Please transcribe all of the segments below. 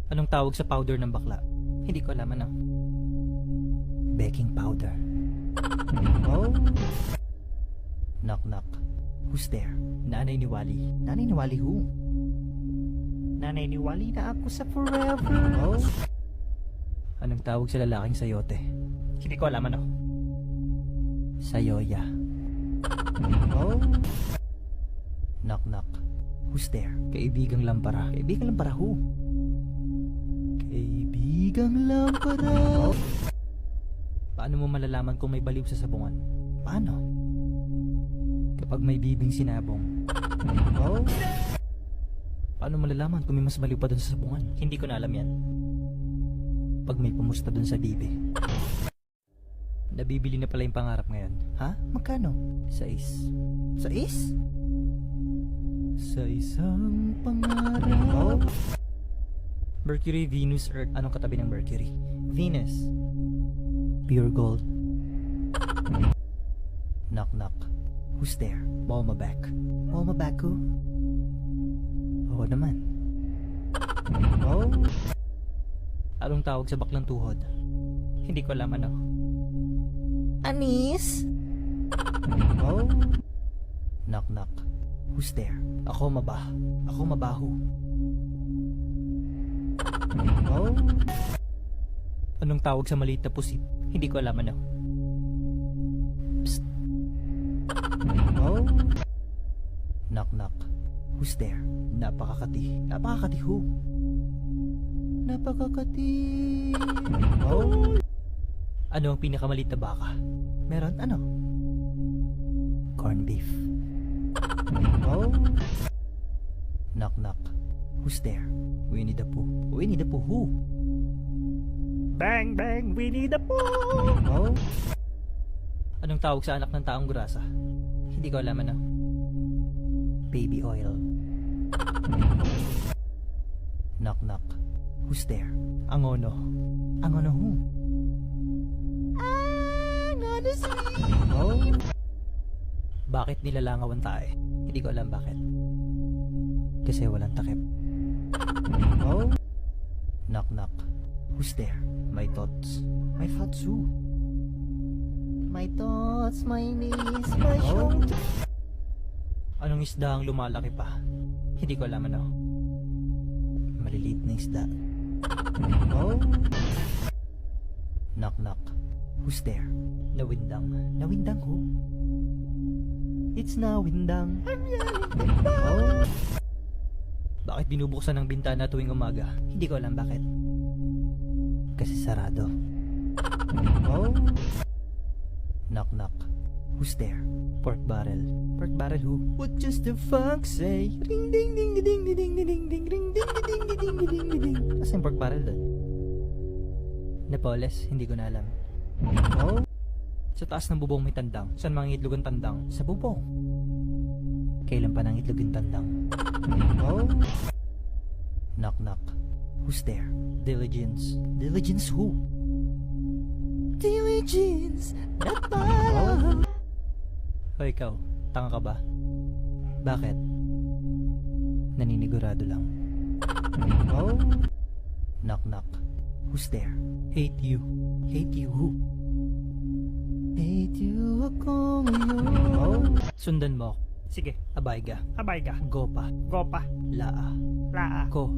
Anong tawag sa powder ng bakla? Hindi ko alam ano. Baking powder. Oh. Knock knock. Who's there? Nanay ni Wally. Nanay ni Wally who? Nanay ni Wally na ako sa forever. Oh. Anong tawag sa lalaking sayote? Hindi ko alam ano. Sayoya. Oh. Knock knock. Who's there? Kaibigang lampara. Kaibigang lampara who? Kaibigang lampara. Oh. Paano mo malalaman kung may baliw sa sabungan? Paano? Kapag may bibing sinabong. Oh. Paano malalaman kung may mas baliw pa dun sa sabungan? Hindi ko na alam yan. Pag may pumusta dun sa bibi. Nabibili na pala yung pangarap ngayon. Ha? Magkano? 6. 6? Sa isang pangarap. Oh. Mercury, Venus, Earth. Anong katabi ng Mercury? Venus. Pure gold. Knock knock. Who's there? Back. Back who? Oo naman. Oh. Anong tawag sa baklang tuhod? Hindi ko alam ano. Anis? Oh. Knock knock. Who's there? Ako mabaho. Oh. Anong tawag sa maliit na pusit? Hindi ko alam ano. Psst. Oh. Knock knock. Who's there? Napakakati who? Napakakati. Oh. Ano ang pinakamaliit na baka? Meron ano? Corn beef. Oh. Knock knock. Who's there? Winnie the Pooh. Winnie the Pooh who? Bang bang Winnie the Pooh. Oh. Anong tawag sa anak ng taong gurasa? Hindi ko alam ano. Baby oil. Knock knock. Who's there? Angono. Angono who? Angono sweet. Oh. Bakit nilalangaw ang tae? Hindi ko alam bakit. Kasi walang takip. Oh. Knock knock. Who's there? My thoughts. My thoughts who? My thoughts, my knees, my shoulder. Anong isda ang lumalaki pa? Hindi ko alam ano. Maliliit na isda. Oh. Knock knock. Who's there? Nawindang. Nawindang who? It's nawindang. Oh. Bakit binubuksan ng bintana tuwing umaga? Hindi ko alam bakit. Kasi sarado. Oh. Knock knock. Who's there? Pork barrel. Pork barrel who? What does the fox say? Ring ding ding ding ding ding ding ding ring ding ding ding ding ding ding ding. Asan yung pork barrel doon? Napoles? Hindi ko na alam. Oh. Sa taas ng bubong may tandang. Saan mga itlog ang tandang? Sa bubong. Kailan pa ng itlog yung tandang? Oh. Knock knock. Who's there? Diligence. Diligence who? Diligence. Not follow. O ikaw, tanga ka ba? Bakit? Naninigurado lang. Oh. Knock knock. Who's there? Hate you. Hate you who? Hate you ako ngayon. Oh. Sundan mo ako. Sige, abay ka. Abay ka. Gopa. Gopa. Laa. Laa. Ko.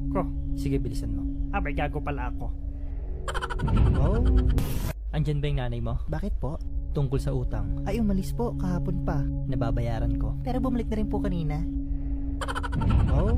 Ko. Sige, bilisan mo. Abay, gago pala ako. Oh. Andyan ba yung nanay mo? Bakit po? Tungkol sa utang. Ay, umalis po. Kahapon pa. Nababayaran ko. Pero bumalik na rin po kanina. Oh.